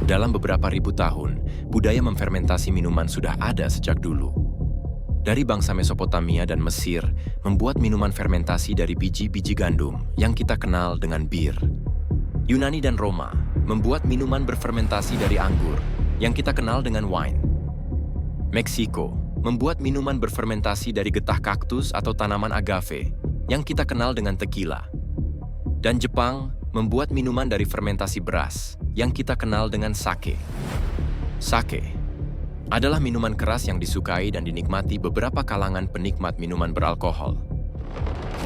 Dalam beberapa ribu tahun, budaya memfermentasi minuman sudah ada sejak dulu. Dari bangsa Mesopotamia dan Mesir, membuat minuman fermentasi dari biji-biji gandum yang kita kenal dengan bir. Yunani dan Roma membuat minuman berfermentasi dari anggur yang kita kenal dengan wine. Meksiko membuat minuman berfermentasi dari getah kaktus atau tanaman agave yang kita kenal dengan tequila. Dan Jepang membuat minuman dari fermentasi beras yang kita kenal dengan sake. Sake adalah minuman keras yang disukai dan dinikmati beberapa kalangan penikmat minuman beralkohol.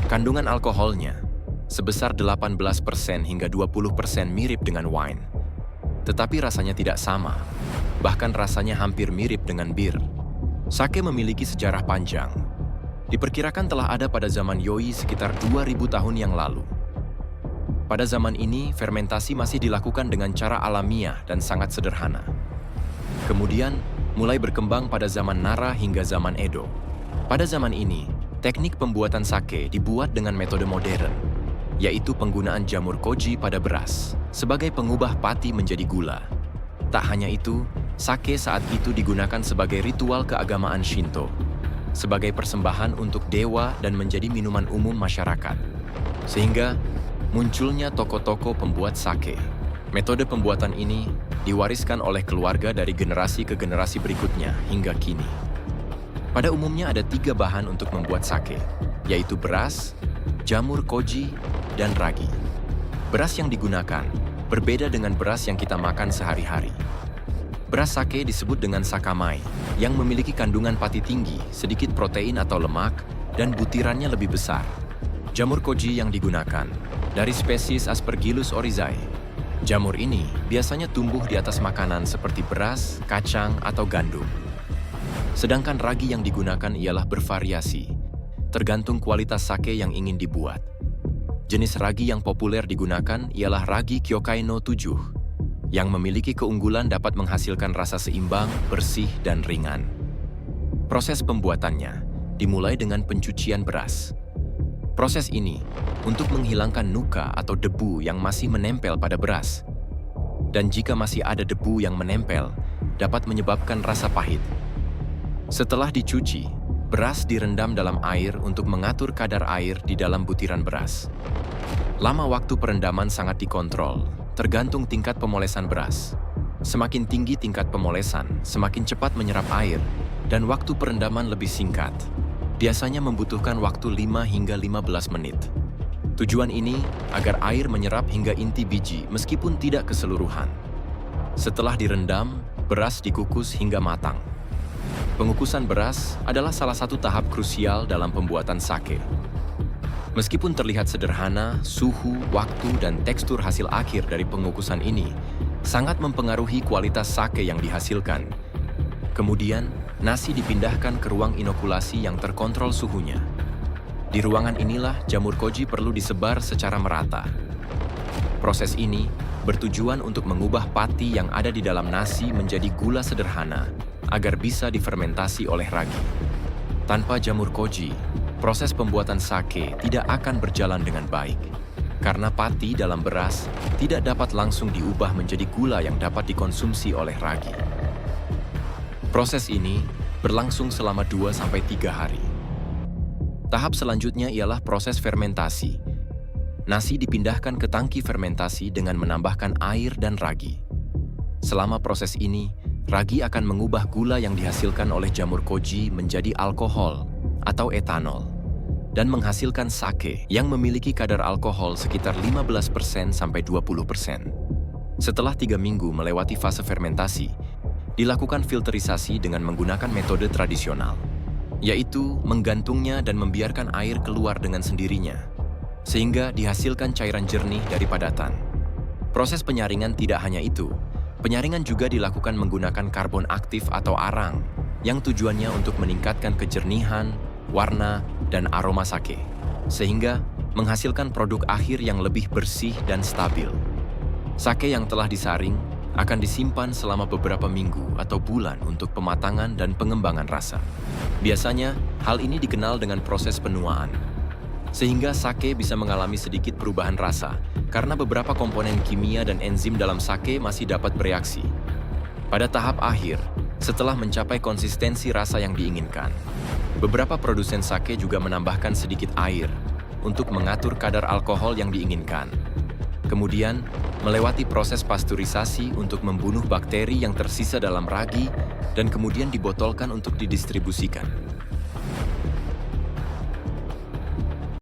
Kandungan alkoholnya sebesar 18% hingga 20% mirip dengan wine. Tetapi rasanya tidak sama, bahkan rasanya hampir mirip dengan bir. Sake memiliki sejarah panjang. Diperkirakan telah ada pada zaman Yoi sekitar 2000 tahun yang lalu. Pada zaman ini, fermentasi masih dilakukan dengan cara alamiah dan sangat sederhana. Kemudian, mulai berkembang pada zaman Nara hingga zaman Edo. Pada zaman ini, teknik pembuatan sake dibuat dengan metode modern, yaitu penggunaan jamur koji pada beras sebagai pengubah pati menjadi gula. Tak hanya itu, sake saat itu digunakan sebagai ritual keagamaan Shinto, sebagai persembahan untuk dewa dan menjadi minuman umum masyarakat. Sehingga, munculnya toko-toko pembuat sake. Metode pembuatan ini diwariskan oleh keluarga dari generasi ke generasi berikutnya hingga kini. Pada umumnya ada 3 bahan untuk membuat sake, yaitu beras, jamur koji, dan ragi. Beras yang digunakan berbeda dengan beras yang kita makan sehari-hari. Beras sake disebut dengan sakamai, yang memiliki kandungan pati tinggi, sedikit protein atau lemak, dan butirannya lebih besar. Jamur koji yang digunakan dari spesies Aspergillus oryzae. Jamur ini biasanya tumbuh di atas makanan seperti beras, kacang, atau gandum. Sedangkan ragi yang digunakan ialah bervariasi, tergantung kualitas sake yang ingin dibuat. Jenis ragi yang populer digunakan ialah ragi Kyokai no 7, yang memiliki keunggulan dapat menghasilkan rasa seimbang, bersih, dan ringan. Proses pembuatannya dimulai dengan pencucian beras. Proses ini untuk menghilangkan nuka atau debu yang masih menempel pada beras. Dan jika masih ada debu yang menempel, dapat menyebabkan rasa pahit. Setelah dicuci, beras direndam dalam air untuk mengatur kadar air di dalam butiran beras. Lama waktu perendaman sangat dikontrol, tergantung tingkat pemolesan beras. Semakin tinggi tingkat pemolesan, semakin cepat menyerap air, dan waktu perendaman lebih singkat. Biasanya membutuhkan waktu 5 hingga 15 menit. Tujuan ini agar air menyerap hingga inti biji meskipun tidak keseluruhan. Setelah direndam, beras dikukus hingga matang. Pengukusan beras adalah salah satu tahap krusial dalam pembuatan sake. Meskipun terlihat sederhana, suhu, waktu, dan tekstur hasil akhir dari pengukusan ini sangat mempengaruhi kualitas sake yang dihasilkan. Kemudian, nasi dipindahkan ke ruang inokulasi yang terkontrol suhunya. Di ruangan inilah jamur koji perlu disebar secara merata. Proses ini bertujuan untuk mengubah pati yang ada di dalam nasi menjadi gula sederhana agar bisa difermentasi oleh ragi. Tanpa jamur koji, proses pembuatan sake tidak akan berjalan dengan baik, karena pati dalam beras tidak dapat langsung diubah menjadi gula yang dapat dikonsumsi oleh ragi. Proses ini berlangsung selama 2-3 hari. Tahap selanjutnya ialah proses fermentasi. Nasi dipindahkan ke tangki fermentasi dengan menambahkan air dan ragi. Selama proses ini, ragi akan mengubah gula yang dihasilkan oleh jamur koji menjadi alkohol atau etanol, dan menghasilkan sake yang memiliki kadar alkohol sekitar 15% sampai 20%. Setelah 3 minggu melewati fase fermentasi, dilakukan filterisasi dengan menggunakan metode tradisional, yaitu menggantungnya dan membiarkan air keluar dengan sendirinya, sehingga dihasilkan cairan jernih dari padatan. Proses penyaringan tidak hanya itu, penyaringan juga dilakukan menggunakan karbon aktif atau arang, yang tujuannya untuk meningkatkan kejernihan, warna, dan aroma sake, sehingga menghasilkan produk akhir yang lebih bersih dan stabil. Sake yang telah disaring akan disimpan selama beberapa minggu atau bulan untuk pematangan dan pengembangan rasa. Biasanya, hal ini dikenal dengan proses penuaan. Sehingga sake bisa mengalami sedikit perubahan rasa, karena beberapa komponen kimia dan enzim dalam sake masih dapat bereaksi. Pada tahap akhir, setelah mencapai konsistensi rasa yang diinginkan, beberapa produsen sake juga menambahkan sedikit air untuk mengatur kadar alkohol yang diinginkan. Kemudian, melewati proses pasteurisasi untuk membunuh bakteri yang tersisa dalam ragi dan kemudian dibotolkan untuk didistribusikan.